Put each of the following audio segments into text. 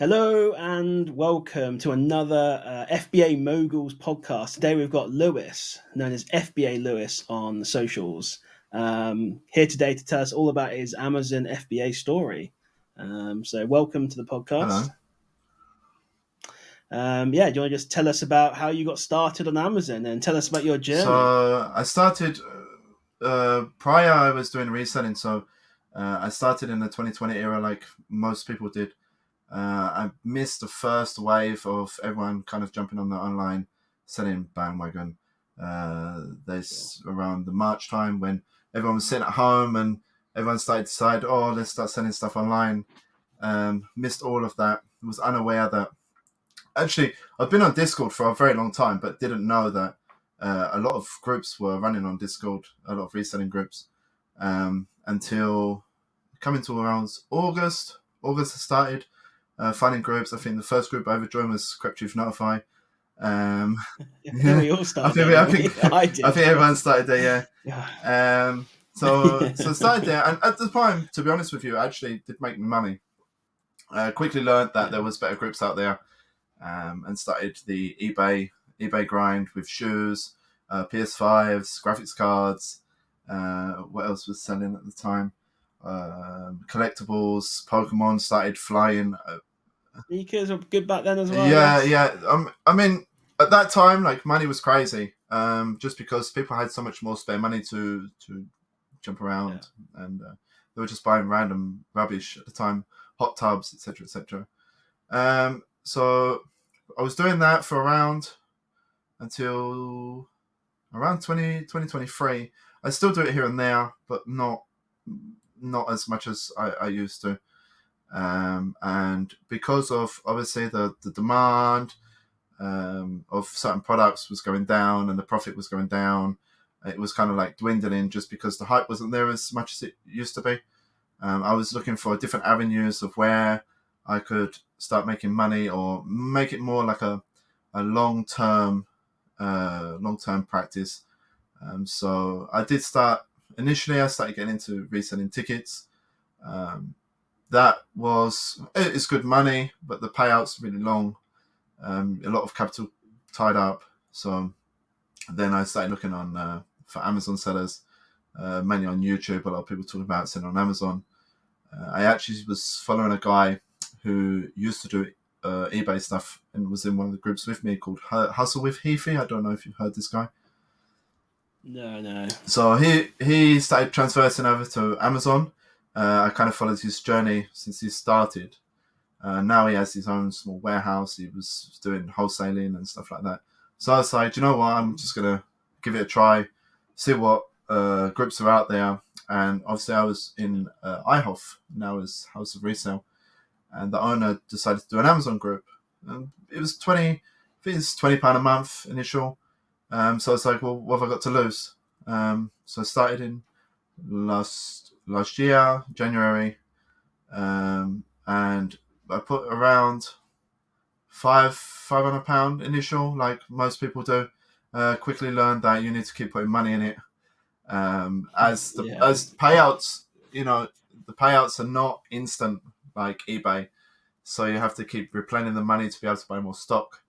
Hello and welcome to another FBA Moguls podcast. Today we've got Lewis, known as FBA Lewis on the socials, here today to tell us all about his Amazon FBA story. So welcome to the podcast. Hello. Do you want to just tell us about how you got started on Amazon and tell us about your journey? So I started prior. I was doing reselling. So I started in the 2020 era, like most people did. I missed the first wave of everyone kind of jumping on the online selling bandwagon. There's around the March time when everyone was sitting at home and everyone started to decide, oh, let's start selling stuff online. Missed all of that. Was unaware that actually I've been on Discord for a very long time, but didn't know that a lot of groups were running on Discord, a lot of reselling groups, until coming to around August. August I started finding groups. I think the first group I ever joined was Crep Chief Notify. We all started. I think everyone started there. Yeah. So I started there, and at the time, to be honest with you, I actually did make money. Quickly learned that there was better groups out there, and started the eBay grind with shoes, PS5s, graphics cards. What else was selling at the time? Collectibles, Pokemon started flying. Sneakers were good back then as well. Yeah. I mean, at that time, like money was crazy. Just because people had so much more spare money to jump around, and they were just buying random rubbish at the time, hot tubs, etc., etc. So I was doing that for until around 2023. I still do it here and there, but not as much as I used to. And because of obviously the demand of certain products was going down and the profit was going down, it was kind of like dwindling just because the hype wasn't there as much as it used to be. I was looking for different avenues of where I could start making money or make it more like a long-term practice. So I did start, initially I started getting into reselling tickets. It's good money, but the payout's really long. A lot of capital tied up. So then I started looking on for Amazon sellers, mainly on YouTube. A lot of people talking about selling on Amazon. I actually was following a guy who used to do eBay stuff and was in one of the groups with me called Hustle with Heathy. I don't know if you've heard this guy. No. So he started transversing over to Amazon. I kind of followed his journey since he started. Now he has his own small warehouse. He was doing wholesaling and stuff like that. So I was like, you know what? I'm just going to give it a try, see what groups are out there. And obviously I was in IHOF, now is House of Resale. And the owner decided to do an Amazon group. And it was £20 a month initial. So I was like, well, what have I got to lose? So I started in last year, January, and I put around £500 initial, like most people do. Quickly learned that you need to keep putting money in it. As payouts, the payouts are not instant like eBay, so you have to keep replenishing the money to be able to buy more stock.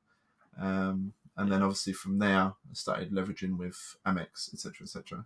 And then obviously from there, I started leveraging with Amex, etc., etc.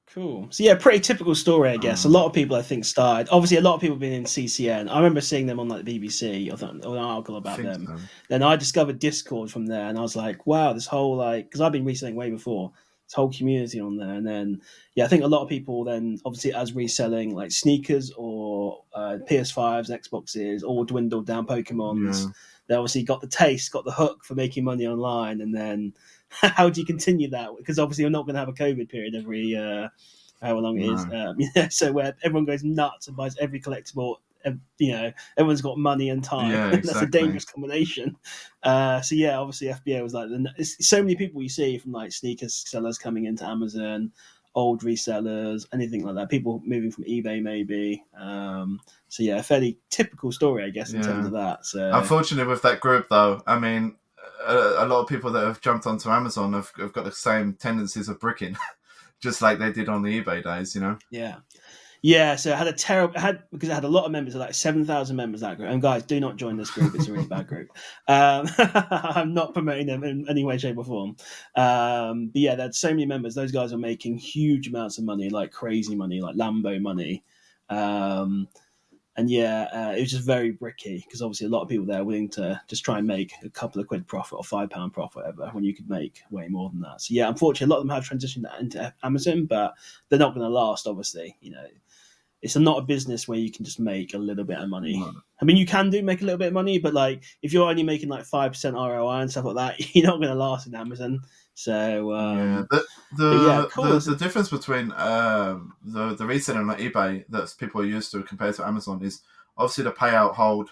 Cool. So pretty typical story, I guess. A lot of people, I think, started. Obviously, a lot of people have been in CCN. I remember seeing them on like the BBC or an article about them. So. Then I discovered Discord from there, and I was like, wow, this whole because I've been reselling way before. This whole community on there, and then I think a lot of people then obviously as reselling like sneakers or PS5s, Xboxes, all dwindled down Pokemons. Yeah. They obviously got the taste, got the hook for making money online, and then how do you continue that? Because obviously you're not going to have a COVID period every however long it is. So where everyone goes nuts and buys every collectible. Everyone's got money and time. Yeah, exactly. That's a dangerous combination. Obviously FBA was like so many people you see from like sneakers sellers coming into Amazon, old resellers, anything like that. People moving from eBay maybe. A fairly typical story, I guess, in terms of that. So unfortunately, with that group though, I mean, a lot of people that have jumped onto Amazon have got the same tendencies of bricking, just like they did on the eBay days, Yeah. Yeah, so it had a terrible. Because it had a lot of members, like 7,000 members. That group, and guys, do not join this group. It's a really bad group. I'm not promoting them in any way, shape, or form. But yeah, they had so many members. Those guys were making huge amounts of money, like crazy money, like Lambo money. Um, and yeah, it was just very bricky because obviously a lot of people there are willing to just try and make a couple of quid profit or £5 profit, whatever, when you could make way more than that. So yeah, unfortunately, a lot of them have transitioned that into Amazon, but they're not going to last. Obviously, it's not a business where you can just make a little bit of money. No. I mean, you can make a little bit of money, but like if you're only making like 5% ROI and stuff like that, you're not going to last in Amazon. So Yeah, but yeah, cool. the difference between the reselling on eBay that people are used to compared to Amazon is obviously the payout hold.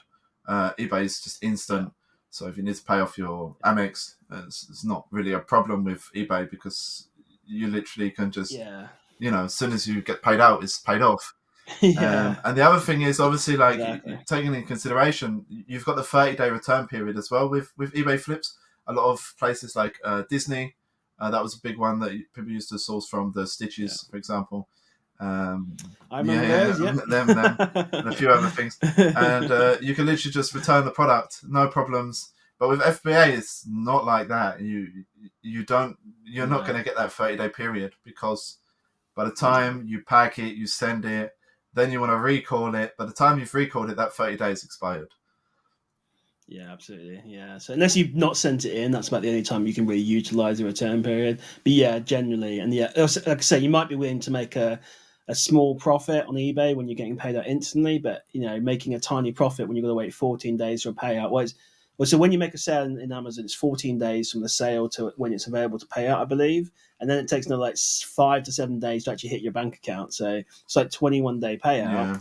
eBay is just instant, Yeah. so if you need to pay off your Amex, it's not really a problem with eBay because you literally can just, Yeah. as soon as you get paid out, it's paid off. Yeah. And the other thing is obviously like Exactly. taking into consideration, you've got the 30-day return period as well with eBay flips. A lot of places like Disney, that was a big one that people used to source from, the Yeah. Stitches, for example. I remember Yeah, those. Yep. them, and a few other things. And you can literally just return the product, no problems. But with FBA, it's not like that. You're not No. going to get that 30-day period because by the No. time you pack it, you send it, then you want to recall it. By the time you've recalled it, that 30 days expired. Yeah, absolutely. Yeah. So unless you've not sent it in, that's about the only time you can really utilize the return period. But yeah, generally, and yeah, also, like I say, you might be willing to make a small profit on eBay when you're getting paid out instantly, but making a tiny profit when you've got to wait 14 days for a payout. So when you make a sale in Amazon, it's 14 days from the sale to when it's available to pay out, I believe, and then it takes another like 5 to 7 days to actually hit your bank account. So it's like 21-day payout. Yeah,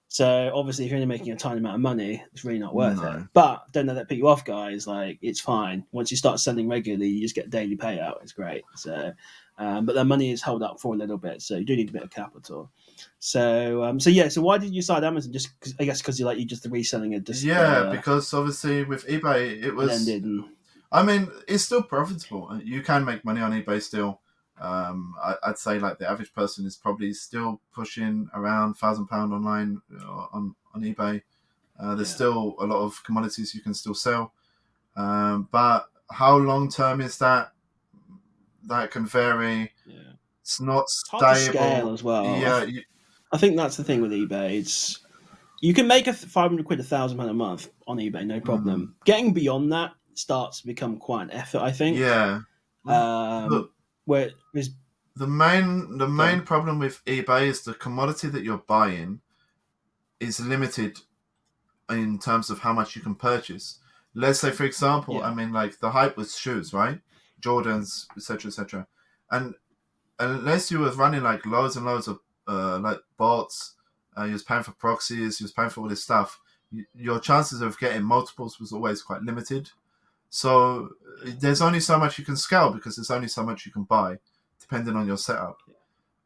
So obviously, if you're only making a tiny amount of money, it's really not worth it. no. But don't let that put you off, guys. Like it's fine. Once you start selling regularly, you just get daily payout. It's great. So, but the money is held up for a little bit, so you do need a bit of capital. So yeah. So why did you decide Amazon? Just I guess because you just the reselling it just Yeah, because obviously with eBay, it was. ended. And I mean, it's still profitable. You can make money on eBay still. I'd say like the average person is probably still pushing around £1,000 online on eBay. There's yeah, still a lot of commodities you can still sell, but how long term is that? That can vary. yeah. It's not It's hard to scale stable. as well. Yeah, I think that's the thing with eBay. It's you can make 500 quid, £1,000 a month on eBay, no mhm. problem. Getting beyond that starts to become quite an effort, I think. Yeah. The Where is the main gone? problem with eBay is the commodity that you're buying is limited in terms of how much you can purchase. Let's say, for example, I Yeah, mean, like the hype was shoes, right? Jordans, etc., etc. And unless you was running like loads and loads of like bots, you was paying for proxies, you was paying for all this stuff. Your chances of getting multiples was always quite limited. So there's only so much you can scale because there's only so much you can buy, depending on your setup.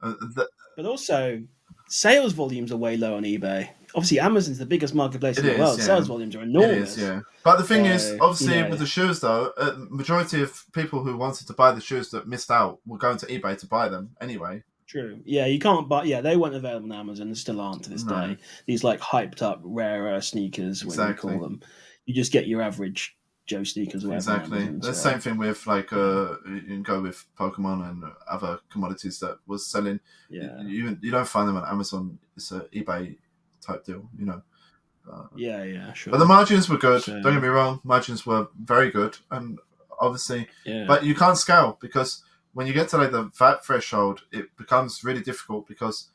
Uh, th- but also sales volumes are way low on eBay. Obviously, Amazon's the biggest marketplace it in the is, world. yeah. Sales volumes are It is, enormous. yeah. But the thing is, So obviously, with the shoes, though, majority of people who wanted to buy the shoes that missed out were going to eBay to buy them anyway. true. Yeah, you can't buy. Yeah, they weren't available on Amazon and still aren't to this No, day. These like hyped up rarer sneakers, whatever you call exactly. them. You just get your average Joe sneakers or whatever on Exactly. Amazon. The So same thing with like yeah, you can go with Pokemon and other commodities that was selling. yeah, You don't find them on Amazon. It's a eBay type deal, Uh, yeah, but the sure. margins were good. Don't get So me wrong, margins were very good, and obviously, yeah, but you can't scale because when you get to like the VAT threshold, it becomes really difficult because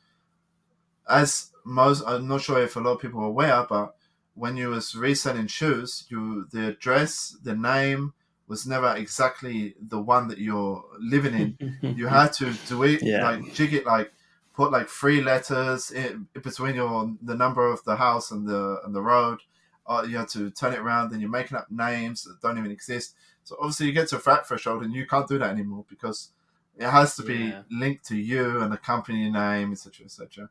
as most, I'm not sure if a lot of people are aware, but when you was reselling shoes, the address, the name was never exactly the one that you're living in. You had to do it yeah, like jig it, like put like 3 letters in between the number of the house and the road. You had to turn it around. Then you're making up names that don't even exist. So obviously you get to a flat threshold and you can't do that anymore because it has to be yeah. linked to you and the company name, etc., etc.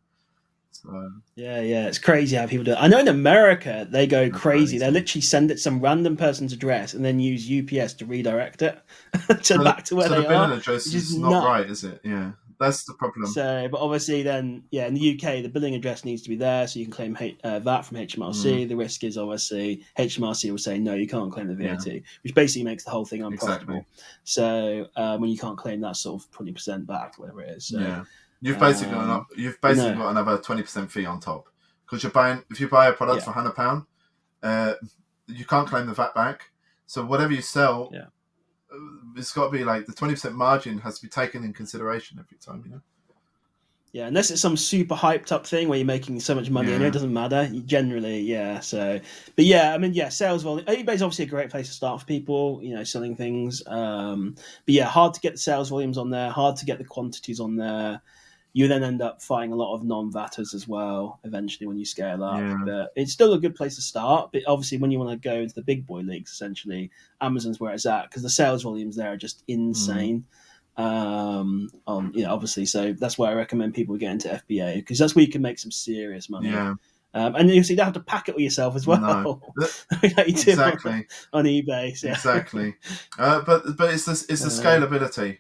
So Yeah. It's crazy how people do it. I know in America they go that's crazy. They crazy. literally send it some random person's address and then use UPS to redirect it to So the, back to where so the they billing are, address which is is not nuts. right, is it? Yeah. That's the problem. So, but obviously, then, yeah, in the UK, the billing address needs to be there, so you can claim VAT from HMRC. The risk is obviously HMRC will say no, you can't claim the VAT, which basically makes the whole thing unprofitable. Exactly. So, when you can't claim that sort of 20% back, whatever it is. So, yeah, you've basically got another 20% fee on top, because if you buy a product for £100, you can't claim the VAT back. So whatever you sell, it's got to be like the 20% margin has to be taken in consideration every time, you know. Yeah, unless it's some super hyped up thing where you're making so much money, and it doesn't matter. Generally, yeah. So, but yeah, I mean, yeah, sales volume. eBay's obviously a great place to start for people, selling things. But yeah, hard to get the sales volumes on there, hard to get the quantities on there. You then end up finding a lot of non-VATers as well eventually when you scale up. Yeah. But it's still a good place to start. But obviously, when you want to go into the big boy leagues, essentially, Amazon's where it's at, because the sales volumes there are just insane. Obviously, so that's why I recommend people get into FBA, because that's where you can make some serious money. Yeah. And you don't have to pack it all yourself as well. No. Like you do Exactly. on eBay. So. Exactly. But it's the scalability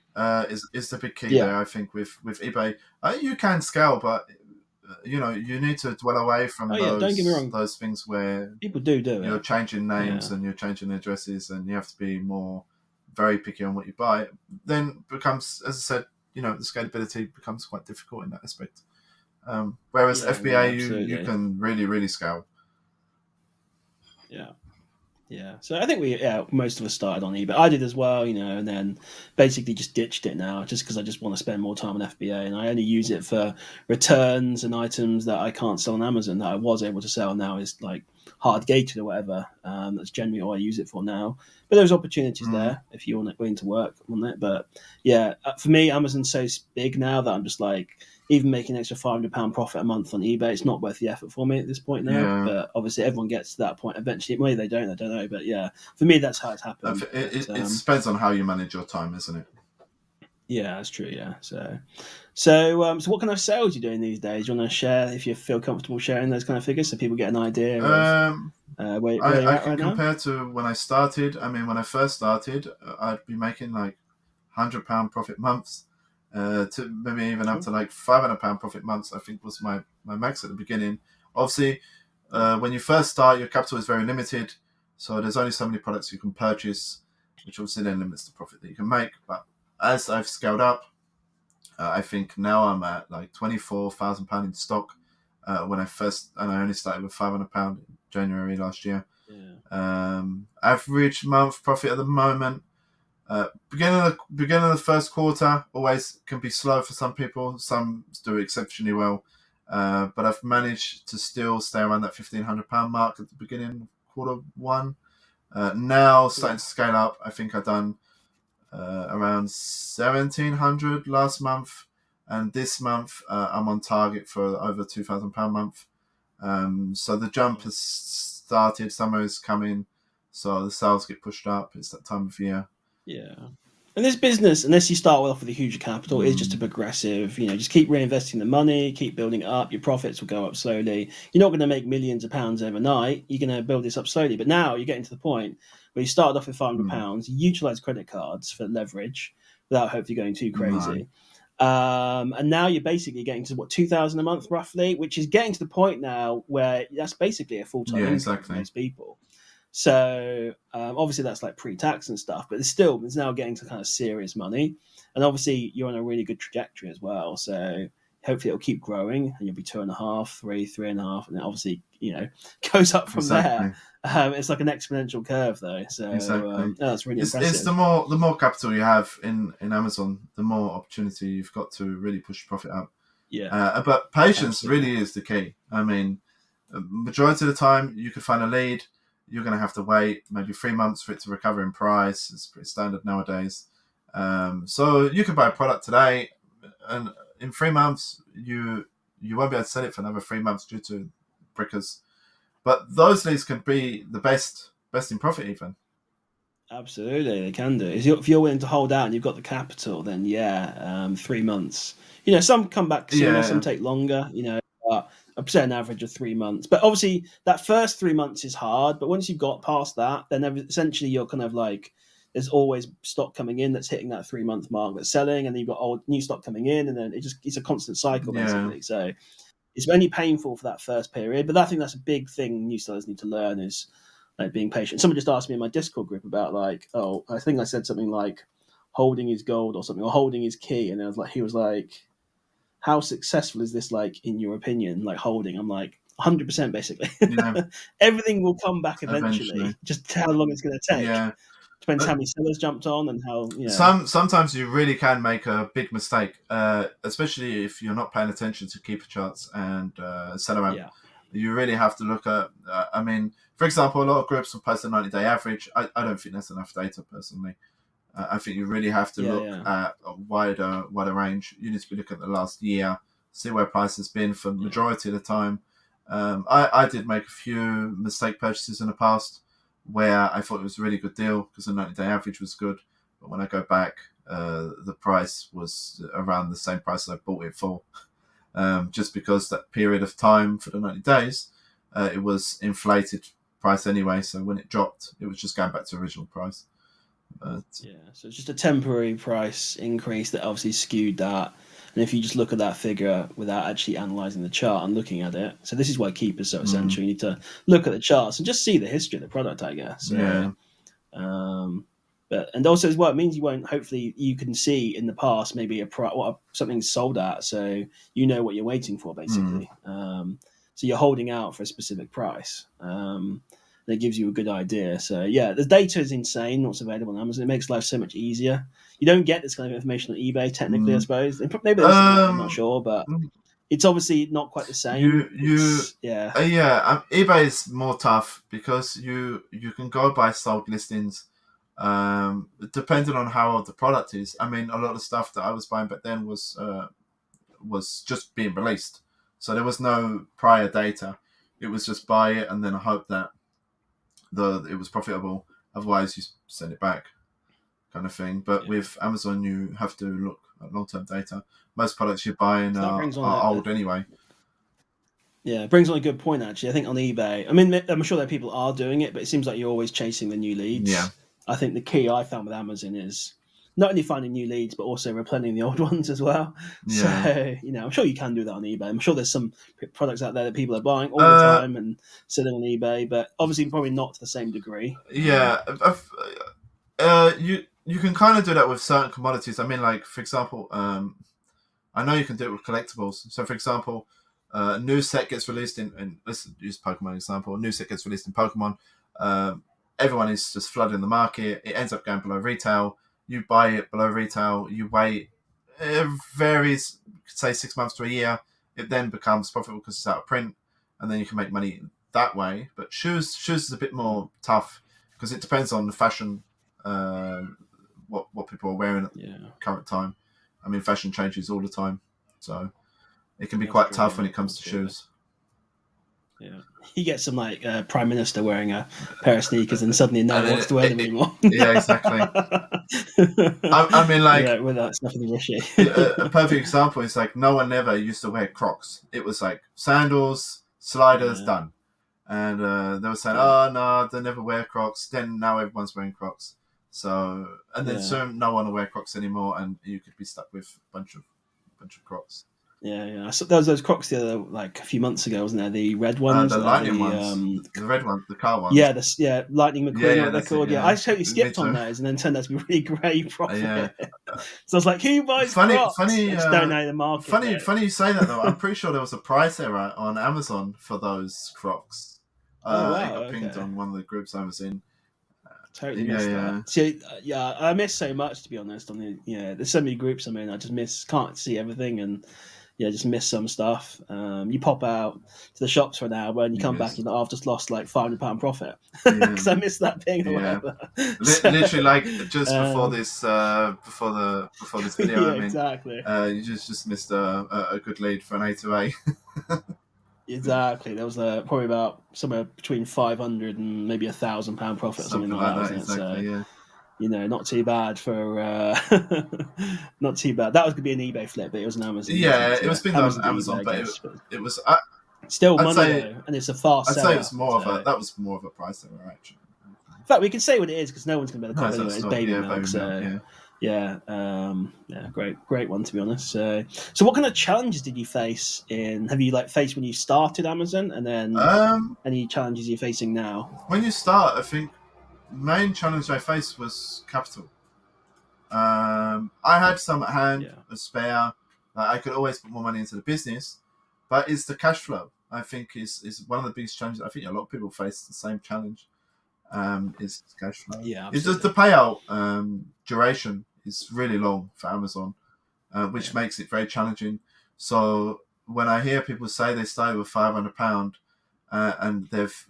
is the big key there, I think, with eBay. You can scale, but you need to dwell away from don't get me wrong. those things where people do you're it. changing names and you're changing addresses, and you have to be very picky on what you buy. Then becomes, as I said, the scalability becomes quite difficult in that aspect. Whereas FBA, you can really, really scale. Yeah. So I think most of us started on eBay. I did as well, and then basically just ditched it now, just because I just want to spend more time on FBA, and I only use it for returns and items that I can't sell on Amazon that I was able to sell. Now is like hard gated or whatever. That's generally all I use it for now. But there's opportunities there if you're willing to work on it. But yeah, for me, Amazon's so big now that I'm just like, even making an extra £500 profit a month on eBay, it's not worth the effort for me at this point now. Yeah. But obviously, everyone gets to that point eventually. Maybe they don't, I don't know. But yeah, for me, that's how it's happened. It depends on how you manage your time, isn't it? Yeah, that's true. Yeah. So what kind of sales are you doing these days? Do you want to share, if you feel comfortable sharing those kind of figures, so people get an idea of where you're at right now? Compare to when I started. I mean, when I first started, I'd be making like £100 profit months. To maybe even up to like £500 profit months, I think was my max at the beginning. Obviously, when you first start, your capital is very limited, so there's only so many products you can purchase, which obviously then limits the profit that you can make. But as I've scaled up, I think now I'm at like £24,000 in stock. When I only started with £500 in January last year. Yeah. Average month profit at the moment. Beginning of the first quarter always can be slow for some people. Some do exceptionally well, but I've managed to still stay around that £1,500 mark at the beginning of quarter one. Now starting to scale up. I think I've done around 1,700 last month, and this month I'm on target for over £2,000 month. So the jump has started. Summer is coming, so the sales get pushed up. It's that time of year. Yeah. And this business, unless you start off with a huge capital, is just a progressive, just keep reinvesting the money, keep building it up. Your profits will go up slowly. You're not going to make millions of pounds overnight. You're going to build this up slowly. But now you're getting to the point where you started off with £500, you utilize credit cards for leverage without hopefully going too crazy. And now you're basically getting to 2,000 a month roughly, which is getting to the point now where that's basically a full-time income for most people. So obviously that's like pre-tax and stuff, but it's now getting to kind of serious money, and obviously you're on a really good trajectory as well. So hopefully it'll keep growing, and you'll be 2.5, 3.5, and it obviously goes up from there. It's like an exponential curve though. So that's really impressive. It's the more capital you have in Amazon, the more opportunity you've got to really push profit up. Yeah. But patience really is the key. I mean, majority of the time you could find a lead. You're going to have to wait maybe 3 months for it to recover in price. It's pretty standard nowadays. So you could buy a product today, and in 3 months you won't be able to sell it for another 3 months due to brickers. But those leads can be the best in profit even. Absolutely, they can do. If you're willing to hold out and you've got the capital, then 3 months. Some come back sooner, some take longer. But I'd say an average of 3 months. But obviously, that first 3 months is hard. But once you've got past that, then essentially you're kind of like there's always stock coming in that's hitting that 3-month mark that's selling, and then you've got new stock coming in, and then it's a constant cycle basically. So it's only painful for that first period, but I think that's a big thing new sellers need to learn is like being patient. Someone just asked me in my Discord group about like, oh, I think I said something like holding is gold or something, or holding is key, and he was like, how successful is this, like, in your opinion, like holding? I'm like, 100% basically. Everything will come back eventually. Just how long it's going to take. Depends how many sellers jumped on and how. Sometimes you really can make a big mistake, especially if you're not paying attention to keeper charts and seller ramp. You really have to look at. I mean, for example, a lot of groups will post a 90-day average. I don't think that's enough data personally. I think you really have to look at a wider range. You need to be looking at the last year, see where price has been for the majority of the time. I did make a few mistake purchases in the past where I thought it was a really good deal because the 90-day average was good. But when I go back, the price was around the same price I bought it for. Just because that period of time for the 90 days, it was inflated price anyway. So when it dropped, it was just going back to original price. So it's just a temporary price increase that obviously skewed that. And if you just look at that figure without actually analysing the chart and looking at it, so this is why keep is so essential. You need to look at the charts and just see the history of the product, I guess. But and also as well, it means you won't. Hopefully, you can see in the past maybe what something's sold at, so you know what you're waiting for basically. So you're holding out for a specific price. That gives you a good idea. So the data is insane. What's available on Amazon, it makes life so much easier. You don't get this kind of information on eBay, technically, I suppose. Maybe there's I'm not sure, but it's obviously not quite the same. eBay is more tough because you can go by sold listings, depending on how old the product is. I mean, a lot of stuff that I was buying back then was just being released, so there was no prior data. It was just buy it and then hope that it was profitable. Otherwise, you send it back, kind of thing. But with Amazon, you have to look at long-term data. Most products you're buying are old anyway. Yeah, it brings on a good point, actually. I think on eBay, I mean, I'm sure that people are doing it, but it seems like you're always chasing the new leads. Yeah. I think the key I found with Amazon is not only finding new leads, but also replenishing the old ones as well. Yeah. So, I'm sure you can do that on eBay. I'm sure there's some products out there that people are buying all the time and selling on eBay, but obviously probably not to the same degree. Yeah. You can kind of do that with certain commodities. I mean, like, for example, I know you can do it with collectibles. So, for example, a new set gets released in let's use Pokemon example. A new set gets released in Pokemon. Everyone is just flooding the market. It ends up going below retail. You buy it below retail. You wait. It varies, say 6 months to a year. It then becomes profitable because it's out of print, and then you can make money that way. But shoes is a bit more tough because it depends on the fashion, what people are wearing at the current time. I mean, fashion changes all the time, so it can be quite tough when it comes to shoes. Yeah, you get some like prime minister wearing a pair of sneakers, and suddenly no one wants to wear them anymore. Yeah, exactly. I mean, like, well, that's nothing risky. A perfect example is like no one ever used to wear Crocs. It was like sandals, sliders, done. And they were saying, "Oh no, they never wear Crocs." Then now everyone's wearing Crocs. So then soon no one will wear Crocs anymore, and you could be stuck with a bunch of Crocs. Yeah. So there was those Crocs the other, like a few months ago, wasn't there? The red ones, the lightning ones, the red ones, the car ones. Yeah, Lightning McQueen, what they're called. Yeah, I totally skipped on those, and then turned out to be really great profit. So I was like, "Who buys Crocs?" Funny, I just don't know the market. Funny you say that though. I'm pretty sure there was a price error on Amazon for those Crocs. I got pinged on one of the groups I was in. Totally missed that. So, I miss so much, to be honest. There's so many groups I'm in. I just can't see everything, and just miss some stuff. You pop out to the shops for an hour, and you come back, and I've just lost like £500 profit because I missed that ping or whatever. Literally, like just before this, before this video, I mean, exactly. You just missed a good lead for an A to A. Exactly. There was probably about somewhere between £500 and maybe £1,000 profit, something like that. Exactly, so, not too bad for not too bad. That was going to be an eBay flip, but it was an Amazon. Yeah, it was been on Amazon, but it was still money though, and it's a fast. I'd say it was more of a price error actually. In fact, we can say what it is because no one's going to be able to No, tell it's that anyway. It's story. baby Yeah, milk. baby milk. So Yeah. yeah, great one to be honest. So what kind of challenges did you face in? Have you like faced when you started Amazon, and then any challenges you're facing now? When you start, I think main challenge I faced was capital. I had some at hand, Yeah, a spare. I could always put more money into the business, but it's the cash flow. I think is one of the biggest challenges. I think a lot of people face the same challenge. Is cash flow. yeah, It's just the absolutely. payout duration is really long for Amazon, which Yeah, makes it very challenging. So when I hear people say they started with £500 and they've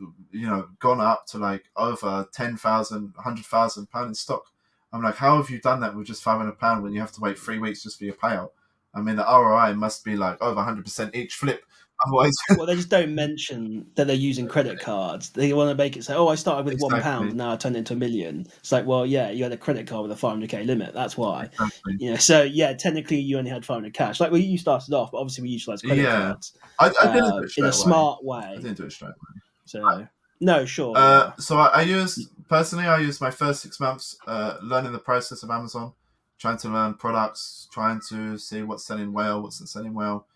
gone up to like over 10,000, £100,000 in stock, I'm like, how have you done that with just £500 when you have to wait 3 weeks just for your payout? I mean, the ROI must be like over 100% each flip. Otherwise, well, they just don't mention that they're using credit cards. They want to make it say, "Oh, I started with £1, exactly, and now I turned it into a million." It's like, well, yeah, you had a credit card with a 500k limit. That's why. exactly. So yeah, technically you only had 500 cash. Like you started off, but obviously we utilise credit Yeah, cards I didn't do it in a straight away. smart I way. didn't do it straight away. So no, sure, yeah, So I used personally. I used my first 6 months learning the process of Amazon, trying to learn products, trying to see what's selling well, what's not selling well.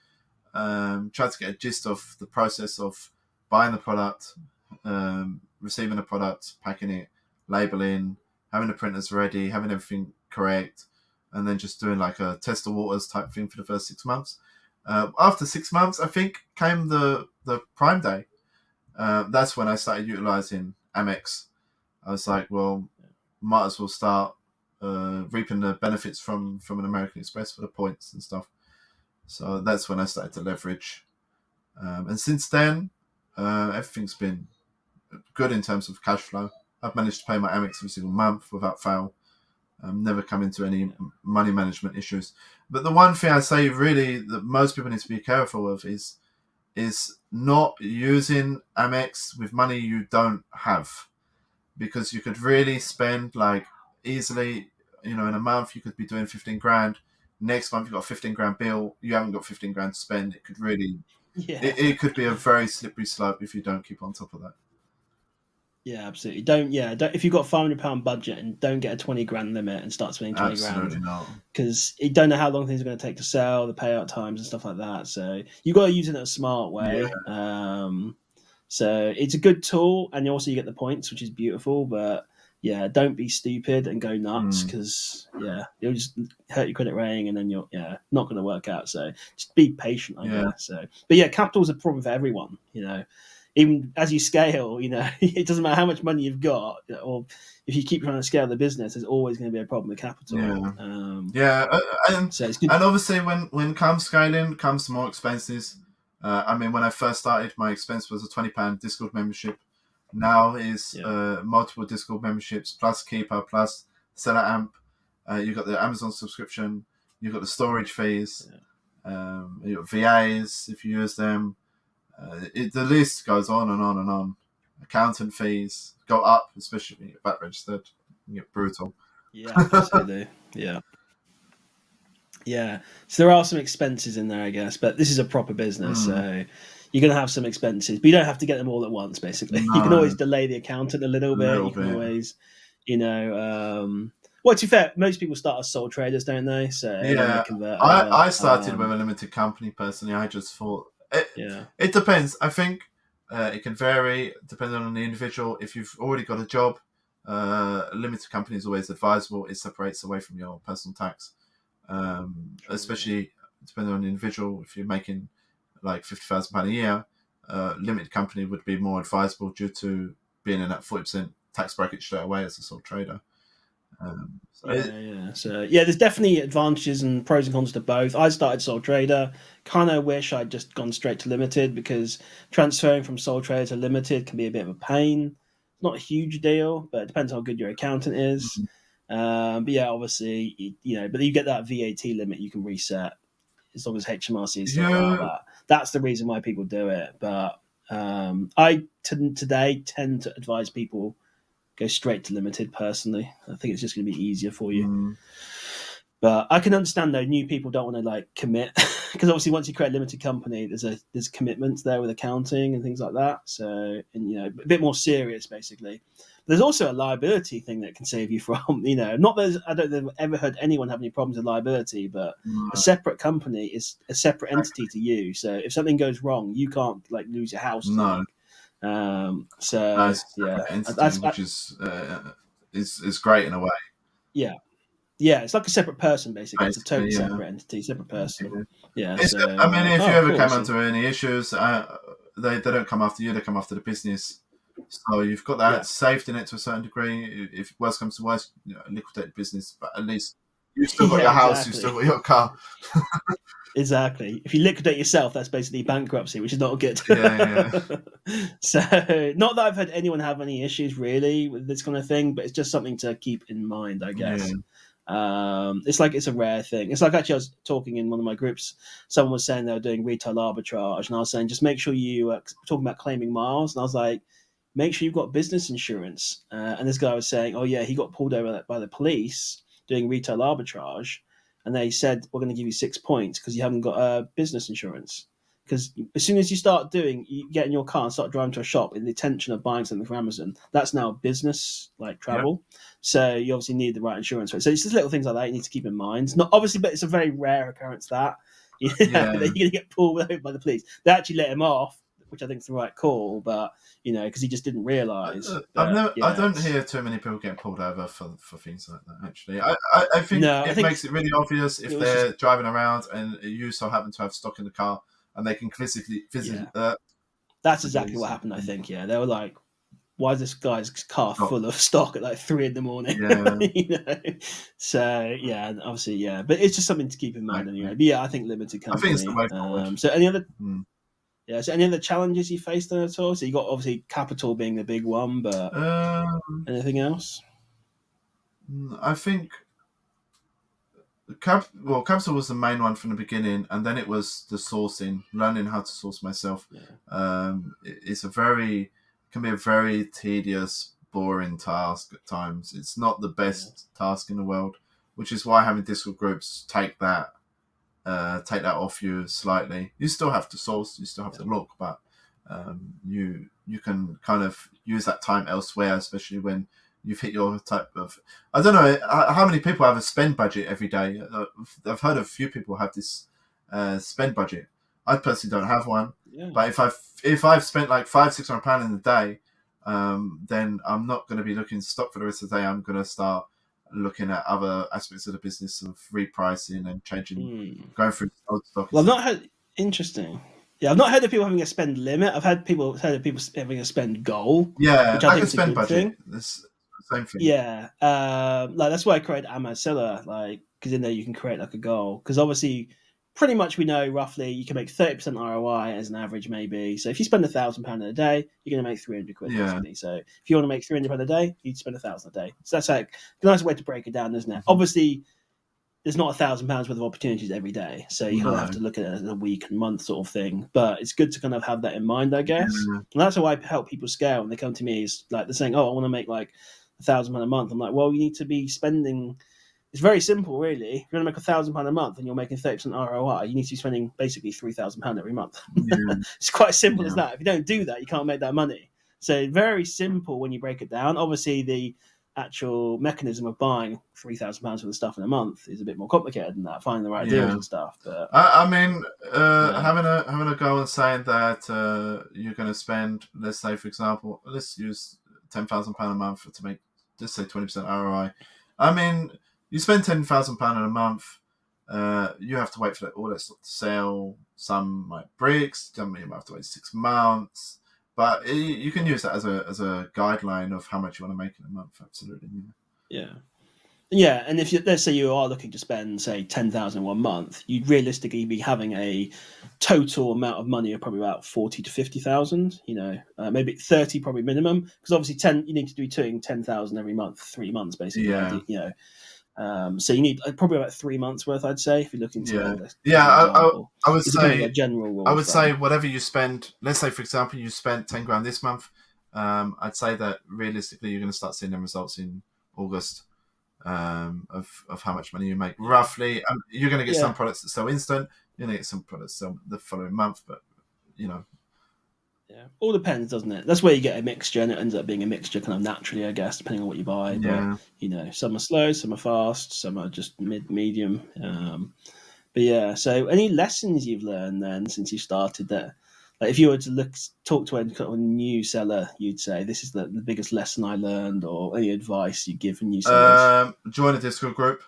Trying to get a gist of the process of buying the product, receiving the product, packing it, labeling, having the printers ready, having everything correct, and then just doing like a test the waters type thing for the first 6 months. After 6 months, I think came the Prime Day. That's when I started utilizing Amex. I was like, well, might as well start reaping the benefits from an American Express for the points and stuff. So that's when I started to leverage. And since then, everything's been good in terms of cash flow. I've managed to pay my Amex every single month without fail. Never come into any money management issues. But the one thing I say really that most people need to be careful of is not using Amex with money you don't have, because you could really spend like easily, in a month you could be doing 15 grand. Next month you've got a 15 grand bill, you haven't got 15 grand to spend. It could really, yeah, it could be a very slippery slope if you don't keep on top of that. yeah, absolutely. Don't if you've got £500 budget and don't get a 20 grand limit and start spending 20 grand Absolutely not. because you don't know how long things are going to take to sell, the payout times and stuff like that. So you got to use it in a smart Yeah, way. So it's a good tool, and also you get the points, which is beautiful. But yeah, don't be stupid and go nuts mm, because you'll just hurt your credit rating, and then you're not going to work out. So just be patient, I yeah, guess. So, but yeah, capital's a problem for everyone. Even as you scale, it doesn't matter how much money you've got, or if you keep trying to scale the business, there's always going to be a problem with capital. yeah, yeah. And So it's good. and obviously when comes scaling comes more expenses. I mean, when I first started, my expense was a £20 Discord membership. Now is Yeah, multiple Discord memberships plus Keeper plus Seller Amp. You've got the Amazon subscription. You've got the storage fees. yeah, You've got VAs if you use them. The list goes on and on and on. Accountant fees go up, especially when you get back registered. You get brutal. yeah, absolutely. Yeah. Yeah. So there are some expenses in there, I guess, but this is a proper business, Mm, so you're going to have some expenses, but you don't have to get them all at once. Basically, you can no, always delay the accountant a little a bit. little You can bit. always, you know, well, to be fair, most people start as sole traders, don't they? So and then they Yeah, convert over. I started with a limited company personally. I just thought Yeah, it depends. I think it can vary depending on the individual. If you've already got a job, a limited company is always advisable. It separates away from your personal tax, true. Yeah, especially depending on the individual. If you're making like £50,000 a year, limited company would be more advisable due to being in that 40% tax bracket straight away as a sole trader. So yeah. So yeah, there's definitely advantages and pros and cons to both. I started sole trader. Kind of wish I'd just gone straight to limited because transferring from sole trader to limited can be a bit of a pain. It's not a huge deal, but it depends how good your accountant is. But yeah, obviously, but you get that VAT limit you can reset as long as HMRC is still allow yeah, that. That's the reason why people do it. But today tend to advise people go straight to limited. Personally, I think it's just going to be easier for you. mm, But I can understand though, new people don't want to like commit because obviously once you create a limited company, there's commitments there with accounting and things like that. So, and a bit more serious basically. There's also a liability thing that can save you from, not that I don't think I've ever heard anyone have any problems with liability, but a separate company is a separate entity to you. So if something goes wrong, you can't like lose your house or No, something. So it's a yeah, separate entity, which is great in a way. yeah, yeah. It's like a separate person basically. It's a totally Basically, yeah. separate entity, separate person. Yeah. Yeah. I mean, if you ever Cool. came So, into any issues, they don't come after you; they come after the business. So you've got yeah. that safety net to a certain degree. If worst comes to worst, liquidate the business, but at least you've still got Yeah, your house, you've exactly. still got your car. Exactly. If you liquidate yourself, that's basically bankruptcy, which is not good. Yeah. So, not that I've had anyone have any issues really with this kind of thing, but it's just something to keep in mind, I Yeah. guess. It's like it's a rare thing. It's like actually, I was talking in one of my groups. Someone was saying they were doing retail arbitrage, and I was saying just make sure you talking about claiming miles, and I was like, make sure you've got business insurance. And this guy was saying, oh yeah, he got pulled over by the police doing retail arbitrage, and they said we're going to give you 6 points because you haven't got business insurance. Because as soon as you get in your car and start driving to a shop in the intention of buying something from Amazon, that's now business like Yep. travel. So you obviously need the right insurance for it. So it's just little things like that you need to keep in mind. It's not obviously, but it's a very rare occurrence that that Yeah. you're going to get pulled over by the police. They actually let him off, which I think is the right call. But because he just didn't realise. But I yeah, don't hear too many people getting pulled over for things like that. Actually, I think no, I it think makes it really obvious it if was just they're driving around and you so happen to have stock in the car and they can physically yeah. That's possibly. exactly what happened. I think they were like, why is this guy's car Stock. full of stock at like 3 a.m? Yeah, So yeah, obviously yeah, but it's just something to keep in mind anyway. exactly. But yeah, I think limited I think it's the company. way forward. So any other Hmm. yeah, so any other challenges you faced then at all? So you got obviously capital being the big one, but Um, anything else? I think capital was the main one from the beginning, and then it was the sourcing, learning how to source myself. Yeah, It's can be a very tedious, boring task at times. It's not the yeah, best task in the world, which is why having Discord groups take that off you slightly. You still have to source, you still have yeah. to look, but you can kind of use that time elsewhere, especially when you've hit your type of. I don't know how many people have a spend budget every day. I've heard of a few people have this spend budget. I personally don't have one, Yeah. but if I've spent like £500-600 in a day, then I'm not going to be looking stock for the rest of the day. I'm going to start looking at other aspects of the business of repricing and changing, Hmm. going through old stock. Well, I've not heard. Interesting. Yeah, I've not heard of people having a spend limit. I've heard of people having a spend goal, Yeah, which I like think a is a spend good budget. thing. This same thing. Yeah, like that's why I created Amazilla, like because in there you can create like a goal. Because obviously, pretty much we know roughly you can make 30% ROI as an average, maybe. So if you spend £1,000 a day, you're going to make 300 quid Yeah. basically. So if you want to make £300 a day, you'd spend 1,000 a day. So that's like a nice way to break it down, isn't it? Mm-hmm. Obviously, there's not £1,000 worth of opportunities every day, so you kind of have No. to look at it as a week and month sort of thing. But it's good to kind of have that in mind, I guess. Yeah. And that's how I help people scale when they come to me. Is like they're saying, "Oh, I want to make like £1,000 a month." I'm like, "Well, you need to be spending." It's very simple, really. If you're going to make £1,000 a month and you're making 30% ROI, you need to be spending basically £3,000 every month. Yeah. It's quite as simple as Yeah. that. If you don't do that, you can't make that money. So very simple when you break it down. Obviously, the actual mechanism of buying £3,000 worth of stuff in a month is a bit more complicated than that. Finding the right deals Yeah. and stuff, but I mean, yeah, having a goal and saying that you're going to spend, let's say, for example, let's use £10,000 a month to make, just say 20% ROI. I mean, you spend £10,000 in a month. You have to wait for all that stuff to sell. Some might bricks. Some you might have to wait 6 months. But you can use that as a guideline of how much you want to make in a month. Absolutely. yeah. Yeah, and if let's say you are looking to spend, say, 10,000 one month, you'd realistically be having a total amount of money of probably about 40 to 50,000. Maybe 30 probably minimum, because obviously 10 you need to be doing 10,000 every month, 3 months basically. Yeah. So you need probably about 3 months worth, I'd say, if you're looking Yeah. to, Yeah. as an example. I would It's a kind of a say. general rule I of would say thumb. whatever you spend. Let's say, for example, you spent 10 grand this month. I'd say that realistically, you're going to start seeing the results in August of how much money you make. Yeah. Roughly, you're going to get some Yeah. products that sell instant. You need some products the following month, but you know. Yeah, all depends, doesn't it? That's where you get a mixture, and it ends up being a mixture kind of naturally, I guess, depending on what you buy. But Yeah. some are slow, some are fast, some are just medium. But yeah, so any lessons you've learned then since you started there? Like if you were to talk to a new seller, you'd say this is the biggest lesson I learned, or any advice you give new sellers. Join a Discord group.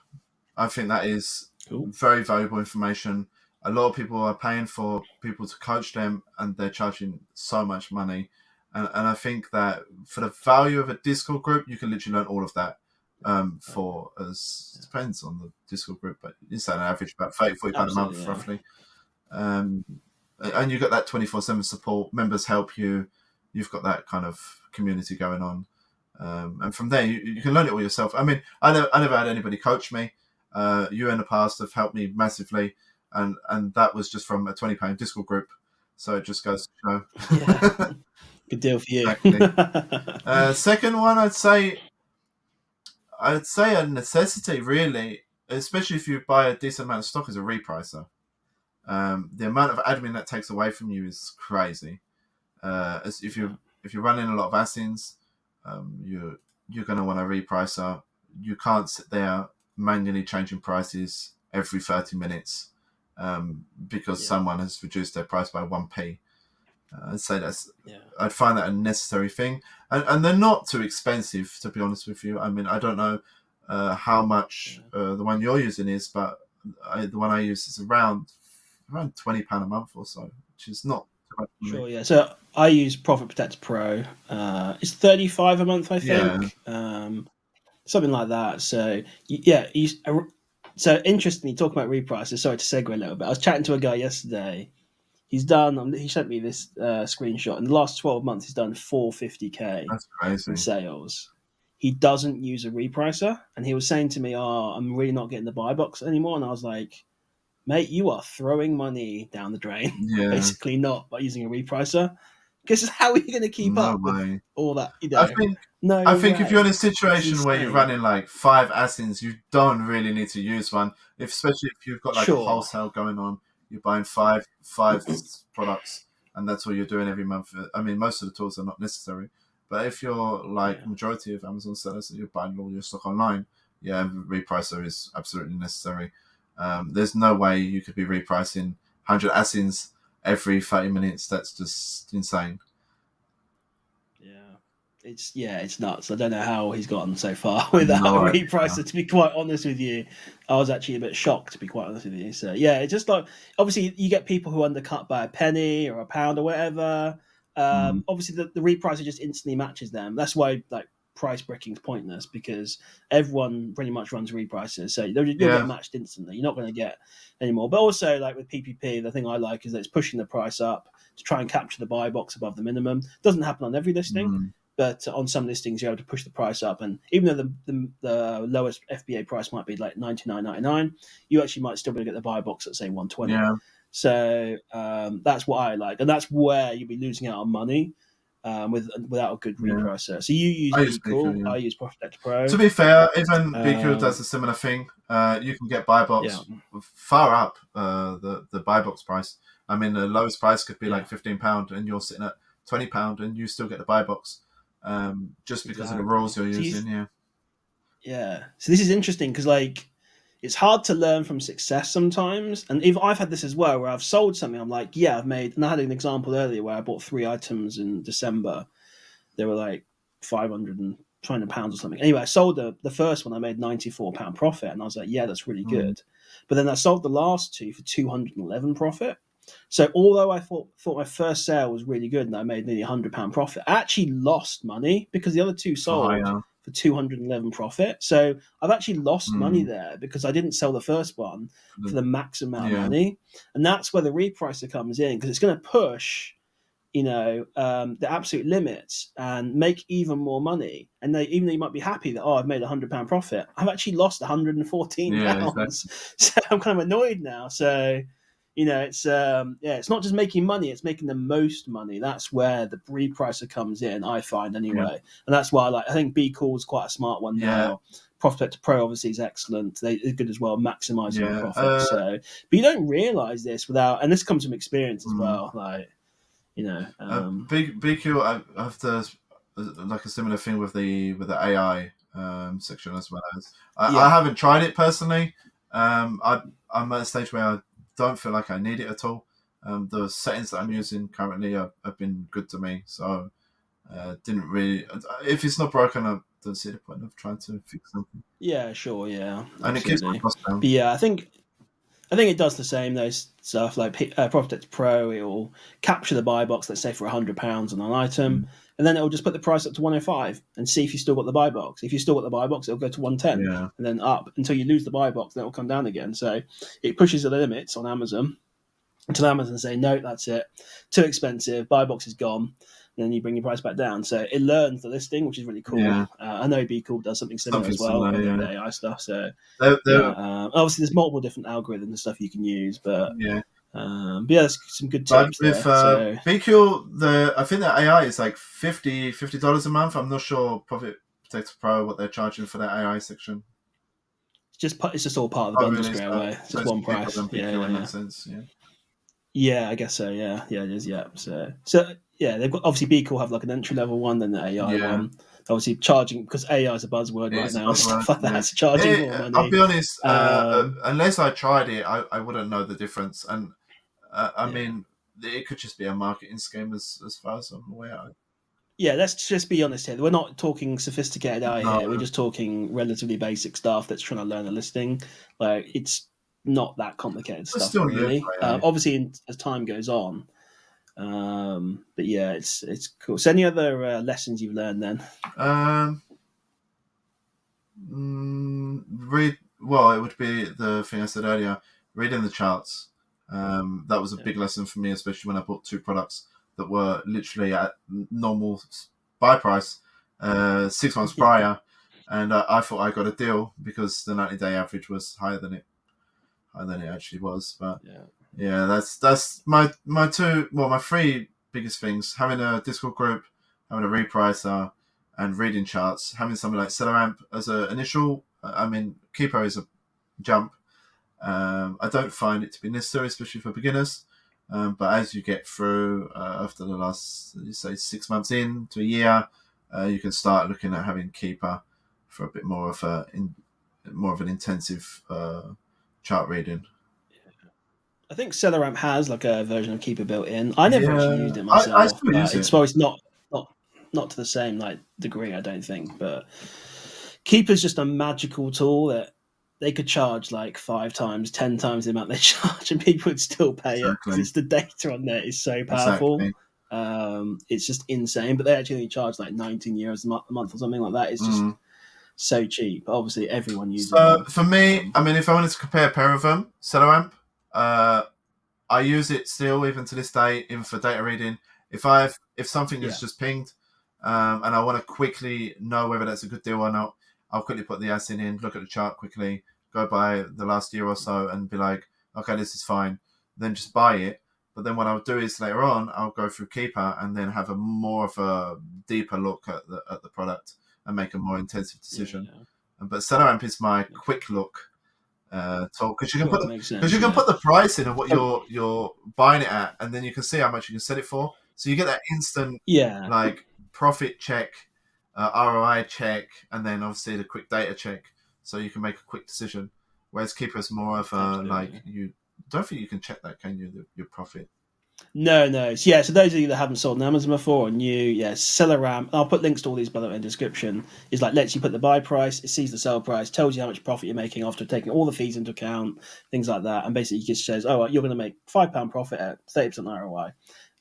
I think that is Cool. very valuable information. A lot of people are paying for people to coach them, and they're charging so much money. And I think that for the value of a Discord group, you can literally learn all of that. For as depends on the Discord group, but it's an average about £30-40 a month, Absolutely, yeah. roughly. And you got that 24/7 support. Members help you. You've got that kind of community going on. And from there, you can learn it all yourself. I mean, I never had anybody coach me. You in the past have helped me massively, and that was just from a £20 Discord group. So it just goes to show. Yeah, good deal for you. Exactly. Second one, I'd say a necessity, really, especially if you buy a decent amount of stock, is a repricer. The amount of admin that takes away from you is crazy. As if you're running a lot of ASINs, you're going to want a repricer. You can't sit there manually changing prices every 30 minutes because someone has reduced their price by 1p. I'd say I'd find that a necessary thing, and they're not too expensive, to be honest with you. I mean, I don't know how much the one you're using is, but the one I use is around £20 a month or so, which is not too much for me. Sure, yeah. So I use Profit Protector Pro. It's 35 a month, I think, something like that. So so interestingly, talking about reprices. Sorry to segue a little bit. I was chatting to a guy yesterday. He sent me this screenshot. In the last 12 months, he's done 450k That's crazy. in sales. He doesn't use a repricer, and he was saying to me, "Oh, I'm really not getting the buy box anymore." And I was like, mate, you are throwing money down the drain, Yeah, basically not by using a repricer. Because how are you going to keep no up with way. all that? I think No I think if you're in way. a It's situation where you're insane. running like 5 ASINs, you don't really need to use one. Especially if you've got like a Sure. wholesale going on, you're buying five products, and that's all you're doing every month. I mean, most of the tools are not necessary, but if you're like Yeah. majority of Amazon sellers, you're buying all your stock online, yeah, repricer is absolutely necessary. There's no way you could be repricing 100 ASINs every 30 minutes. That's just insane. It's nuts. I don't know how he's gotten so far without a No repricer. To be quite honest with you, I was actually a bit shocked. To be quite honest with you, so yeah, it's just like obviously you get people who undercut by a penny or a pound or whatever. idea. Obviously, the repricer just instantly matches them. That's why like price breaking is pointless because everyone pretty much runs repricers, so you'll get Yeah. matched instantly. You're not going to get any more. But also, like with PPP, the thing I like is that it's pushing the price up to try and capture the buy box above the minimum. Doesn't happen on every listing. Mm. But on some listings, you're able to push the price up, and even though the lowest FBA price might be like $99.99, you actually might still be able to get the buy box at say 120. Yeah. So that's what I like, and that's where you'll be losing out on money without a good Yeah. repricer. So you use I use BQL, BQ, yeah. I use Protect Pro. To be fair, even BQ does Um, a similar thing. You can get buy yeah, box far up the buy box price. I mean, the lowest price could be yeah, like £15, and you're sitting at £20, and you still get the buy box, just because of the rules exactly. you're using. Yeah. Yeah. So this is interesting because like it's hard to learn from success sometimes. And even I've had this as well where I've sold something, I'm like, yeah, I've made and I had an example earlier where I bought 3 items in December. They were like £520 or something. Anyway, I sold the first one, I made £94 profit, and I was like, yeah, that's really Mm. good. But then I sold the last two for 211 profit. So although I thought my first sale was really good and I made nearly £100 profit, I actually lost money because the other two For sold higher. for 211 profit. So I've actually lost money Mm. there because I didn't sell the first one for the max amount of Yeah. money. And that's where the repricer comes in because it's going to push the absolute limits and make even more money. And even though you might be happy that I've made £100 profit, I've actually lost £114. Yeah. Exactly. So I'm kind of annoyed now. So it's not just making money; it's making the most money. That's where the repricer comes in, I find anyway, and that's why I think Be Cool is quite a smart one now. Prospect Pro obviously is excellent. They're good as well, maximising your profit. But you don't realise this without, and this comes from experience as well. BQ, I have to like a similar thing with the AI section as well as I haven't tried it personally. I'm at a stage where I don't feel like I need it at all. The settings that I'm using currently have been good to me, so didn't really. If it's not broken, I don't see the point of trying to fix something. Yeah, sure, yeah, and it keeps my cost down. But yeah, I think it does the same. Those stuff like Protect Pro, it will capture the buy box, let's say for £100 on an item, and then it will just put the price up to 105 and see if you still got the buy box. If you still got the buy box, it'll go to 110 and then up until you lose the buy box. Then it will come down again. So it pushes the limits on Amazon until Amazon say no, that's it, too expensive. Buy box is gone. And then you bring your price back down. So it learns the listing, which is really cool. Yeah. I know Be Cool does something similar as well with the AI stuff. So obviously there's multiple different algorithms and stuff you can use, but there's some good tips with there. Be Cool, I think that AI is like $50 a month. I'm not sure Profit Protector Pro what they're charging for that AI section. It's just all part of the bundle straight away. It's just one price. In that sense, Yeah, I guess so. Yeah, it is. Yeah, so yeah, they've got obviously Be Cool have like an entry level one, then the AI one. Obviously charging because AI is a buzzword right now. Stuff like that, so charging more money. I'll be honest, unless I tried it, I wouldn't know the difference. And I mean, it could just be a marketing scheme as far as I'm aware. Yeah, let's just be honest here. We're not talking sophisticated AI here. We're just talking relatively basic stuff that's trying to learn a listing. Like it's not that complicated stuff, really. Obviously, as time goes on. But yeah, it's cool. So, any other lessons you've learned then? Well, it would be the thing I said earlier, reading the charts. That was a big lesson for me, especially when I bought two products that were literally at normal buy price 6 months prior, and I thought I got a deal because the 90-day average was higher than it actually was. But yeah, that's my three biggest things: having a Discord group, having a repricer, and reading charts. Having something like SellerAmp as an initial. I mean, Keeper is a jump. I don't find it to be necessary, especially for beginners. But as you get through after the last, 6 months into a year, you can start looking at having Keeper for a bit more of an intensive chart reading. I think SellerAmp has like a version of Keeper built in. I never actually used it myself. I still use it. It's always not to the same degree, I don't think. But Keeper's just a magical tool that they could charge like 5 times, 10 times the amount they charge, and people would still pay it because it's the data on there is so powerful. Exactly. It's just insane. But they actually only charge like €19 a month or something like that. It's just so cheap. Obviously, everyone uses it. For me, I mean, if I wanted to compare a pair of them, SellerAmp, I use it still even to this day, even for data reading. If something is just pinged, and I want to quickly know whether that's a good deal or not, I'll quickly put the ASIN in, look at the chart quickly, go by the last year or so, and be like, okay, this is fine. Then just buy it. But then what I'll do is later on, I'll go through Keeper and then have more of a deeper look at the product and make a more intensive decision. But SellerAmp is my quick look tool because you can put the price in of what you're buying it at, and then you can see how much you can sell it for. So you get that instant like profit check, ROI check, and then obviously the quick data check, so you can make a quick decision. Whereas Keeper is more of you don't think you can check that, can you? Your profit. No. Yeah, so those of you that haven't sold on Amazon before or new, SellerAmp, I'll put links to all these by the way in the description, is like lets you put the buy price, it sees the sell price, tells you how much profit you're making after taking all the fees into account, things like that, and basically just says, oh, you're going to make £5 profit at 30% ROI.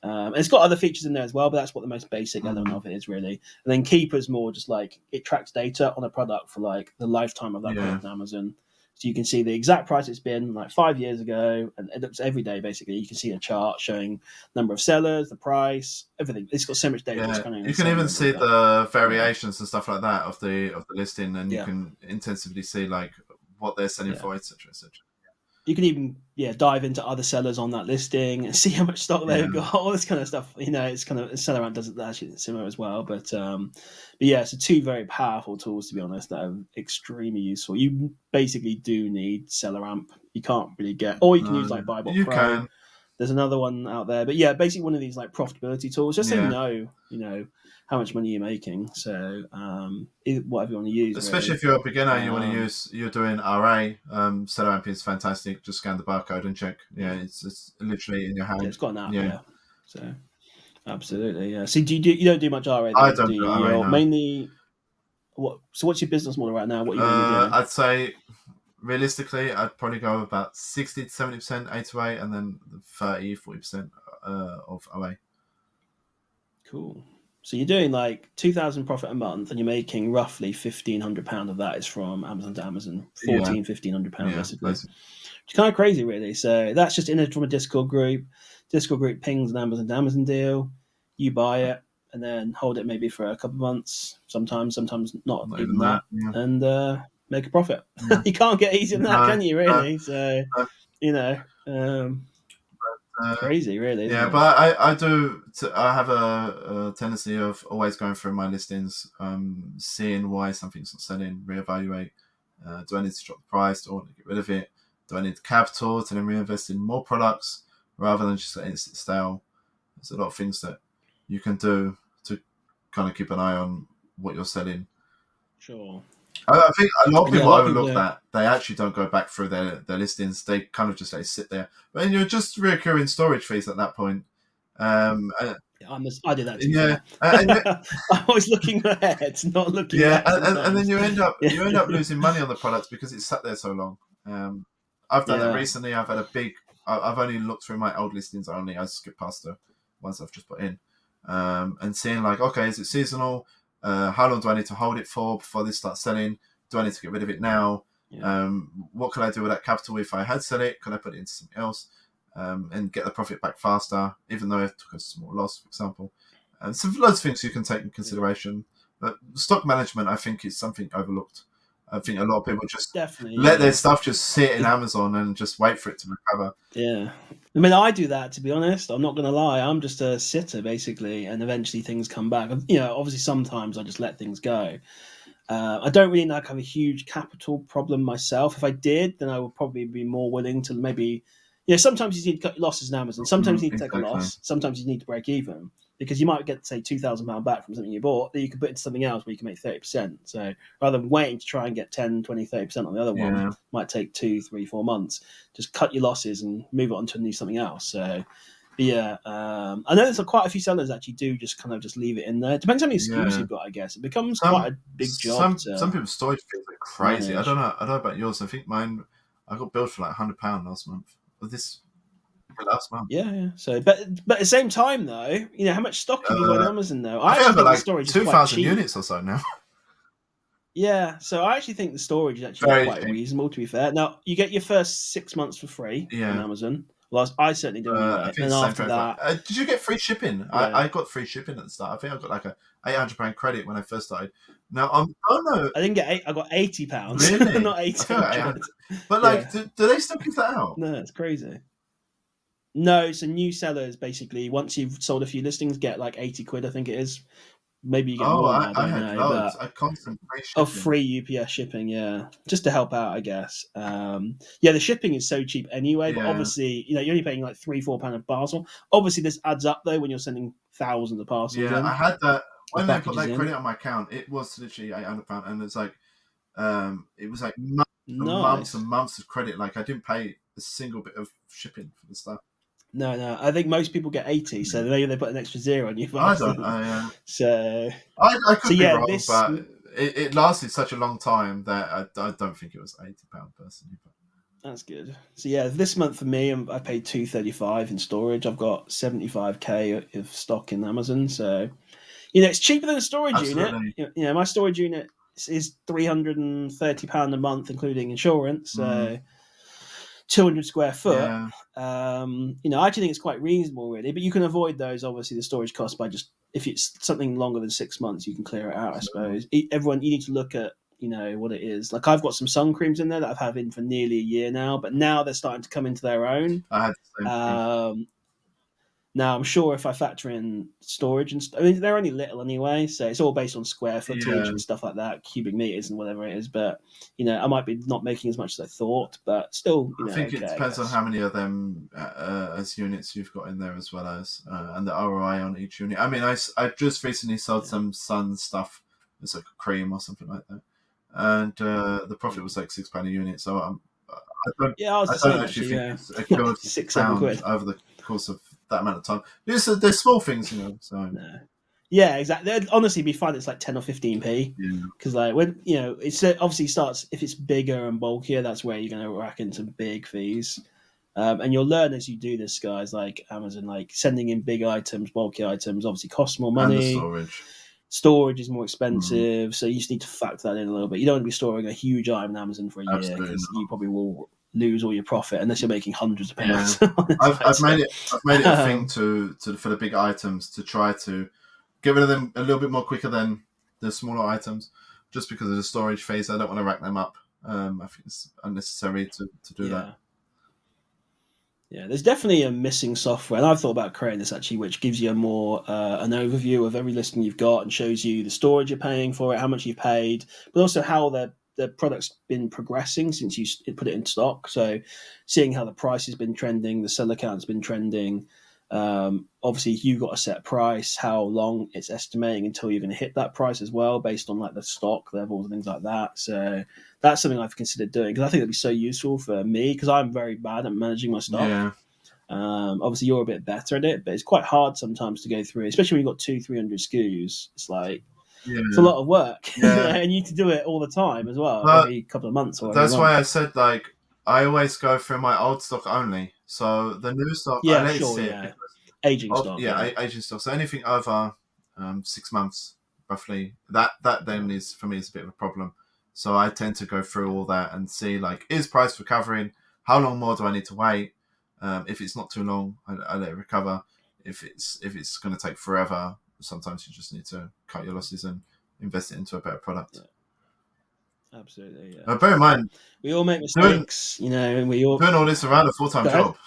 And it's got other features in there as well, but that's what the most basic element of it is really. And then Keeper's more just like it tracks data on a product for like the lifetime of that product on Amazon. So you can see the exact price it's been like 5 years ago, and it looks every day basically. You can see a chart showing number of sellers, the price, everything. It's got so much data. It's kind of you can even see the variations and stuff like that of the listing, and you can intensively see like what they're selling for, etc., etc. You can even dive into other sellers on that listing and see how much stock they've got, all this kind of stuff. It's kind of SellerAmp does it actually similar as well. But yeah, so two very powerful tools, to be honest, that are extremely useful. You basically do need SellerAmp. You can't really get, or you can use like Buybot you Pro. can. There's another one out there, but yeah, basically one of these like profitability tools, just so you know how much money you're making. So whatever you want to use, especially really. If you're a beginner, you're doing RA. SellerAmp is fantastic. Just scan the barcode and check. Yeah, it's literally in your hand. Yeah, it's got an app. Yeah. So absolutely, yeah. So you don't do much RA? Then, I don't do RA. You're no. mainly what? So what's your business model right now? What are you mainly doing? I'd say realistically, I'd probably go about 60 to 70% A2A, and then 30-40% of OA. Cool. So you're doing like 2,000 profit a month, and you're making roughly £1,500 of that is from Amazon to Amazon. £1,500 basically. It's kind of crazy, really. So that's just from a Discord group. Discord group pings an Amazon to Amazon deal. You buy it and then hold it maybe for a couple of months. Sometimes not even that. Yeah. And make a profit. Yeah. You can't get easier than that, can you? Really? So crazy, really. Yeah, it? But I have a tendency of always going through my listings, seeing why something's not selling, reevaluate. Do I need to drop the price? Do I want to get rid of it? Do I need capital to then reinvest in more products rather than just letting it sit stale? There's a lot of things that you can do to kind of keep an eye on what you're selling. Sure. I think a lot of people overlook that. They actually don't go back through their listings. They kind of just let it sit there. But you're just recurring storage fees at that point. I do that too. Yeah. I'm always looking ahead, not looking back. And then you end up losing money on the products because it's sat there so long. I've done that recently. I've had I've only looked through my old listings only. I skip past the ones I've just put in. And seeing like, okay, is it seasonal? How long do I need to hold it for before this starts selling? Do I need to get rid of it now? What can I do with that capital if I had sell it? Can I put it into something else and get the profit back faster, even though it took a small loss, for example? And so loads of things you can take in consideration. But stock management, I think, is something overlooked. I think a lot of people just let their stuff just sit in Amazon and just wait for it to recover. Yeah. I mean, I do that, to be honest. I'm not going to lie. I'm just a sitter, basically, and eventually things come back. Obviously, sometimes I just let things go. I don't really have a huge capital problem myself. If I did, then I would probably be more willing to maybe... sometimes you need to cut losses in Amazon. Sometimes you need to take a loss. Sometimes you need to break even. Because you might get, say, £2,000 back from something you bought that you could put into something else where you can make 30%. So rather than waiting to try and get 10, 20, 30% on the other one, might take 2, 3, 4 months. Just cut your losses and move on to something else. So, I know there's quite a few sellers actually do just leave it in there. Depends how many SKUs you've got, I guess. It becomes quite a big job. Some people's storage fees are crazy. Manage. I don't know about yours. I think mine, I got billed for like £100 last month. Last month. Yeah. So, but at the same time, though, how much stock have you got on Amazon though? I actually think the storage is 2,000 units or so now. Yeah, so I actually think the storage is actually quite reasonable. To be fair, now you get your first 6 months for free on Amazon. Well, I certainly do anyway. And after that, did you get free shipping? Yeah. I got free shipping at the start. I think I got like a £800 credit when I first started. Now no, I didn't get I got £80. Really? Not 800. But do they still give that out? No, it's crazy. No, so new sellers basically once you've sold a few listings get like 80 quid. I think it is. Maybe you get more now. I had loads. I constant free shipping. Free UPS shipping, just to help out, I guess. The shipping is so cheap anyway. But obviously, you're only paying like £3-4 a parcel. Obviously, this adds up though when you're sending thousands of parcels. Yeah, I had that when I put that credit on my account. It was literally £800, and it's like, it was like months and months of credit. Like I didn't pay a single bit of shipping for the stuff. No. I think most people get 80, so maybe they put an extra zero on you. I don't. So I could be wrong, but it lasted such a long time that I don't think it was £80 personally. But. That's good. So this month for me, I paid $235 in storage. I've got 75k of stock in Amazon, so it's cheaper than a storage unit. My storage unit is £330 a month, including insurance. So. 200 square foot. Yeah. I actually think it's quite reasonable, really. But you can avoid those, obviously, the storage costs by just if it's something longer than 6 months, you can clear it out. I suppose you need to look at what it is. Like I've got some sun creams in there that I've had in for nearly a year now, but now they're starting to come into their own. I had the same thing. Now I'm sure if I factor in storage and I mean they're only little anyway, so it's all based on square footage Yeah. and stuff like that, cubic meters and whatever it is. But I might be not making as much as I thought, but still, I think it okay, depends on how many of them as units you've got in there, as well as and the ROI on each unit. I mean, I just recently sold some Sun stuff. It's like a cream or something like that, and the profit was like £6 a unit. So Yeah, I was I the don't same actually actually. think Yeah, it's a good six, £7. pound over the course of that amount of time. They're small things, So No. Yeah, exactly. It'd honestly be fun. It's like 10 or 15p. yeah, Because like when it's obviously starts if it's bigger and bulkier, that's where you're going to rack into big fees. And you'll learn as you do this, guys. Like Amazon, like sending in big items, bulky items, obviously costs more and the money. storage. Storage is more expensive, so you just need to factor that in a little bit. You don't want to be storing a huge item on Amazon for a year Absolutely because not. you probably will lose all your profit unless you're making hundreds of Yeah, pounds. on this I've made item. it a thing to for the big items to try to get rid of them a little bit more quicker than the smaller items, just because of the storage phase. I don't want to rack them up. I think it's unnecessary to do that. Yeah. Yeah, there's definitely a missing software, and I've thought about creating this actually, which gives you a more an overview of every listing you've got and shows you the storage you're paying for it, how much you've paid, but also how the product's been progressing since you put it in stock. So, seeing how the price has been trending, the seller count's been trending. Obviously, you got a set price, how long it's estimating until you're going to hit that price as well, based on like the stock levels and things like that. So that's something I've considered doing because I think it'd be so useful for me because I'm very bad at managing my stock. Yeah, Obviously, you're a bit better at it, but it's quite hard sometimes to go through, especially when you've got 200-300 SKUs. It's like it's a yeah, lot of work, yeah. and you need to do it all the time as well, But every couple of months or every that's why month. I said like I always go through my old stock only. So the new stock I Yeah, let it sure, sit yeah, because aging of stock, yeah. aging stock. So anything over 6 months roughly, that then is for me is a bit of a problem. So I tend to go through all that and see like is price recovering? How long more do I need to wait? If it's not too long, I let it recover. If it's going to take forever, sometimes you just need to cut your losses and invest it into a better product. Yeah. Absolutely, yeah. Bear in mind, We all make doing mistakes, and we all doing all this around a full time go ahead. job.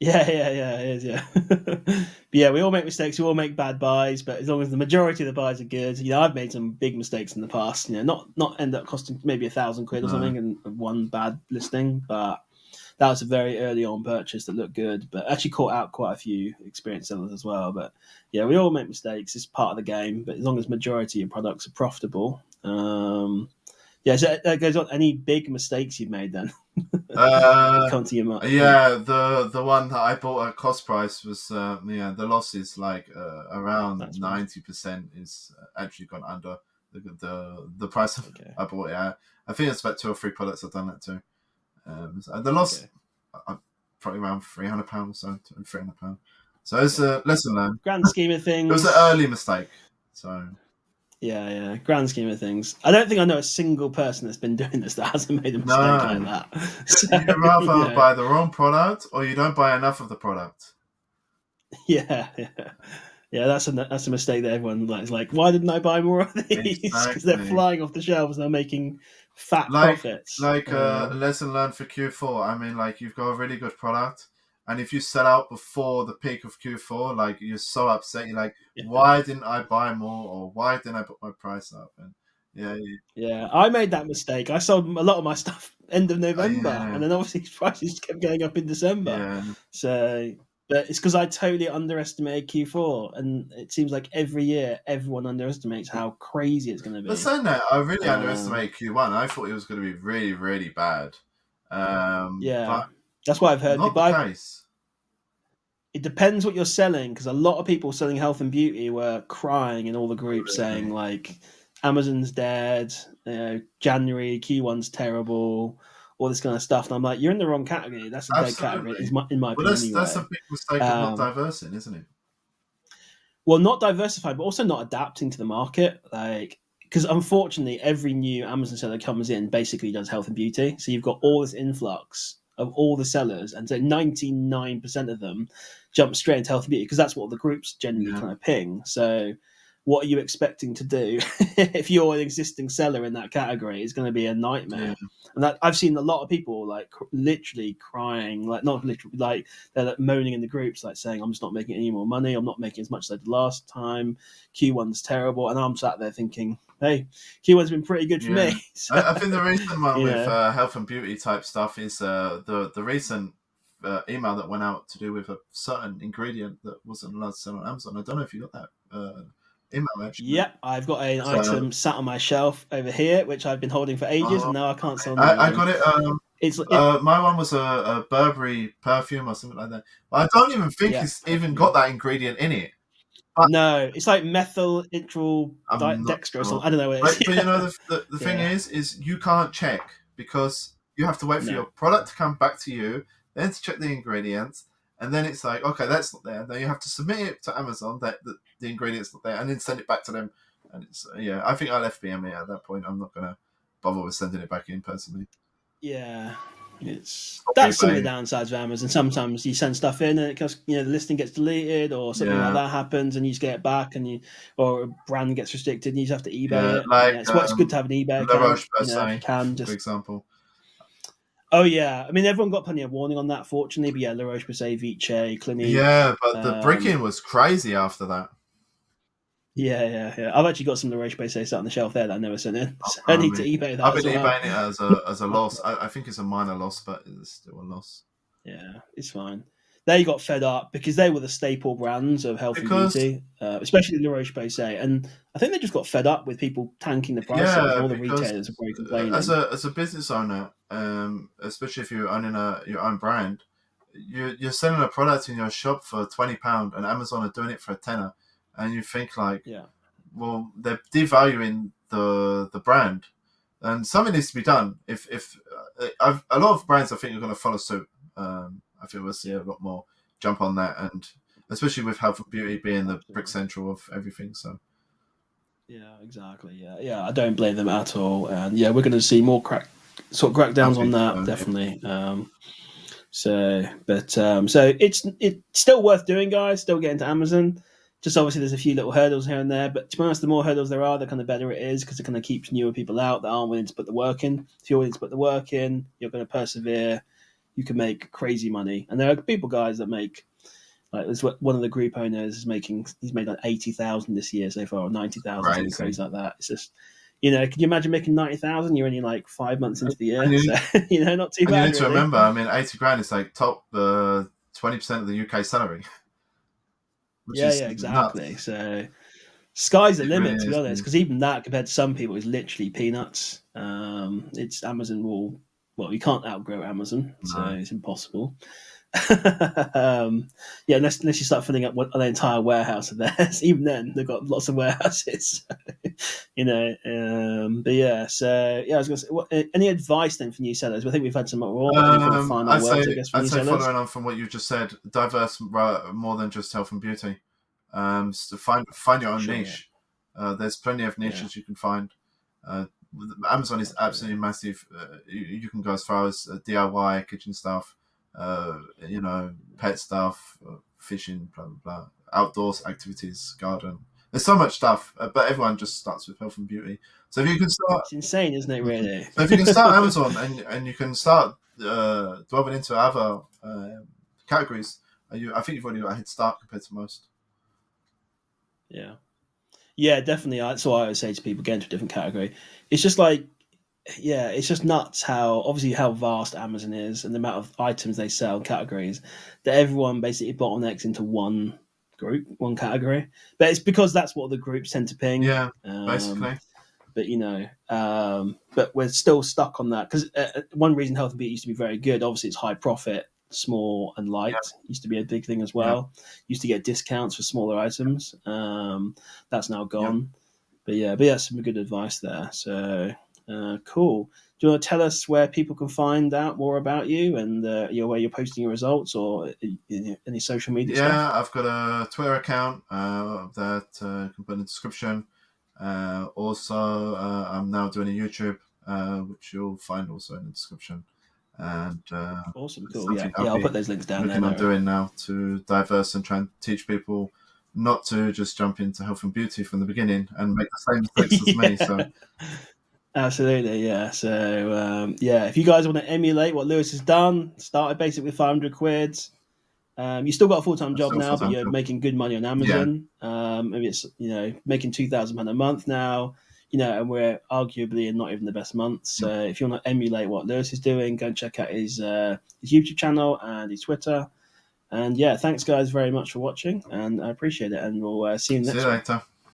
Yeah, it is, yeah. But yeah, we all make mistakes, we all make bad buys, but as long as the majority of the buys are good, I've made some big mistakes in the past, not end up costing maybe £1,000 or No. something and one bad listing, but that was a very early on purchase that looked good, but actually caught out quite a few experienced sellers as well. But yeah, we all make mistakes, it's part of the game, but as long as majority of products are profitable, yeah, so that goes on. Any big mistakes you've made then? that Uh, come to your mind? yeah, the one that I bought at cost price was the loss is like around That's fine. 90% is actually gone under the price Okay. I bought it at. I think it's about 2 or 3 products I've done that to. So the loss Okay. probably around £300 or so, £300. So it's a lesson learned. Grand scheme of It was an things, early mistake. So yeah. Grand scheme of things, I don't think I know a single person that's been doing this that hasn't made a mistake like no, that. So you rather buy the wrong product or you don't buy enough of the product. yeah. That's a mistake that everyone is like. Why didn't I buy more of these? Because they're Exactly. flying off the shelves and they're making fat like profits. like a lesson learned for Q4. I mean, like you've got a really good product, and if you sell out before the peak of Q4, like you're so upset. You're like, why didn't I buy more, or why didn't I put my price up? And yeah, Yeah, I made that mistake. I sold a lot of my stuff end of November, yeah, and then obviously prices kept going up in December. yeah. So, but it's because I totally underestimated Q4, and it seems like every year everyone underestimates how crazy it's going to But be. saying that, I really Um, underestimated Q1. I thought it was going to be really, really bad. yeah, But that's what I've heard. not the People, case. it depends what you're selling, because a lot of people selling health and beauty were crying in all the groups saying Really. like Amazon's dead, January Q1's terrible, all this kind of stuff. And I'm like, you're in the wrong category. That's a dead category, Absolutely. in my Well, opinion, that's a anyway. big mistake of not Um, diversing, isn't it? well, not diversified, but also not adapting to the market. Like, because unfortunately, every new Amazon seller comes in basically does health and beauty. So you've got all this influx of all the sellers, and so 99% of them jump straight into health and beauty because that's what the groups generally Yeah. kind of ping. So what are you expecting to do if you're an existing seller in that category? It's going to be a nightmare. Yeah. And that I've seen a lot of people like literally crying, like not literally, like they're like moaning in the groups, like saying, "I'm just not making any more money. I'm not making as much as I did last time. Q1's terrible." And I'm sat there thinking, "Hey, Q1's been pretty good for Yeah. me." So, I think the recent one you with know, health and beauty type stuff is the recent email that went out to do with a certain ingredient that wasn't allowed to sell on Amazon. I don't know if you got that email actually. yep, I've got an So item sat on my shelf over here, which I've been holding for ages, uh, and now I can't sell near I them. got it. It's My one was a Burberry perfume or something like that. But I don't even think yeah, it's even got that ingredient in it. But no, it's like methyl intral I'm not dextro or sure. something. I don't know what it is. But you know Yeah, the thing yeah, is you can't check because you have to wait for no, your product to come back to you, then to check the ingredients, and then it's like, okay, that's not there. Then you have to submit it to Amazon that the ingredients not there, and then send it back to them. And it's yeah, I think I'll FBM it at that point. I'm not gonna bother with sending it back in personally. yeah. It's Stop that's some of the eBay. downsides of Amazon. Sometimes you send stuff in and it goes, the listing gets deleted or something like Yeah, that happens, and you just get it back, and or a brand gets restricted, and you just have to eBay yeah, it. like Yeah, it's good to have an eBay La account. Roche If you Posay, can, for just example. oh yeah. I mean, everyone got plenty of warning on that, fortunately. But yeah, La Roche Posay, Vichy, Clinique. Yeah, but the bricking was crazy after that. Yeah. I've actually got some La Roche Posay sat on the shelf there that I never sent in, Oh, so I need to blimey. eBay I've that been as well. eBaying it as a loss. I think it's a minor loss, but it's still a loss. Yeah, it's fine. They got fed up because they were the staple brands of health and Because beauty, especially La Roche Posay, and I think they just got fed up with people tanking the prices, and yeah, all the because retailers are probably complaining. as a business owner, especially if you're owning your own brand, you're selling a product in your shop for £20, and Amazon are doing it for a tenner, and you think like, Yeah, well, they're devaluing the brand, and something needs to be done. If a lot of brands I think are going to follow suit. I think we'll see a lot more jump on that, and especially with health and beauty being the brick absolutely. central of everything. So Yeah, exactly. Yeah. I don't blame them at all, and yeah, we're going to see more I crackdowns on think that so. Yeah. definitely. So it's still worth doing, guys. Still getting to Amazon. Just obviously, there's a few little hurdles here and there, but to be honest, the more hurdles there are, the kind of better it is because it kind of keeps newer people out that aren't willing to put the work in. If you're willing to put the work in, you're going to persevere. You can make crazy money, and there are people, guys, that make like there's one of the group owners is making. He's made like 80,000 this year so far, or 90,000, something Crazy. crazy like that. It's just can you imagine making 90,000? You're only like 5 months into the And year, you, so not too and you bad need to really. remember, I mean, 80 grand is like top 20% of the UK salary, which is Yeah, exactly. nuts. So sky's the It really limit, to be is. honest, because even that compared to some people is literally peanuts. It's Amazon will well, you can't outgrow Amazon, so No. it's impossible. Yeah, unless you start filling up an entire warehouse of theirs. Even then, they've got lots of warehouses. But yeah, so yeah, I was going to say, any advice then for new sellers? I think we've had some more, but any kind of final words, I guess, for I'd new say sellers? following on from what you just said, diverse more than just health and beauty. So find your own Sure, yeah, niche. There's plenty of yeah, niches you can find. Uh, Amazon is absolutely, absolutely massive. You can go as far as DIY kitchen stuff, pet stuff, fishing, blah blah blah, outdoors activities, garden. There's so much stuff, but everyone just starts with health and beauty. So if you can start, it's insane, isn't it? Really. so if you can start Amazon and you can start delving into other categories, I think you've already got a head start compared to most. Yeah. Yeah, definitely. That's what I would say to people get into a different category. It's just like, yeah, it's just nuts how vast Amazon is and the amount of items they sell, categories, that everyone basically bottlenecks into one group, one category. But it's because that's what the groups tend to ping. Yeah, basically. But but we're still stuck on that because one reason health and beauty used to be very good. Obviously, it's high profit, small and Yeah, light. Used to be a big thing as yeah, well. Used to get discounts for smaller items. That's now yeah. gone. But yeah, some good advice there. So cool. Do you want to tell us where people can find out more about you and where you're posting your results or any social media stuff? Yeah, I've got a Twitter account that you can put in the description. Also, I'm now doing a YouTube, which you'll find also in the description. And Awesome, it's cool. Yeah, something I'll I'll be put those links down there. looking on No, doing now to diverse and try and teach people not to just jump into health and beauty from the beginning and make the same mistakes as me. So Absolutely, yeah. So yeah, if you guys want to emulate what Lewis has done, started basically with 500 quid. You still got a full time that's job still a now, full but time you're job. making good money on Yeah, Amazon. Maybe it's making £2,000 a month now. And we're arguably in not even the best months. yeah. So if you want to emulate what Lewis is doing, go and check out his YouTube channel and his Twitter. And yeah, thanks guys very much for watching, and I appreciate it. And we'll see you in the See next you one. later.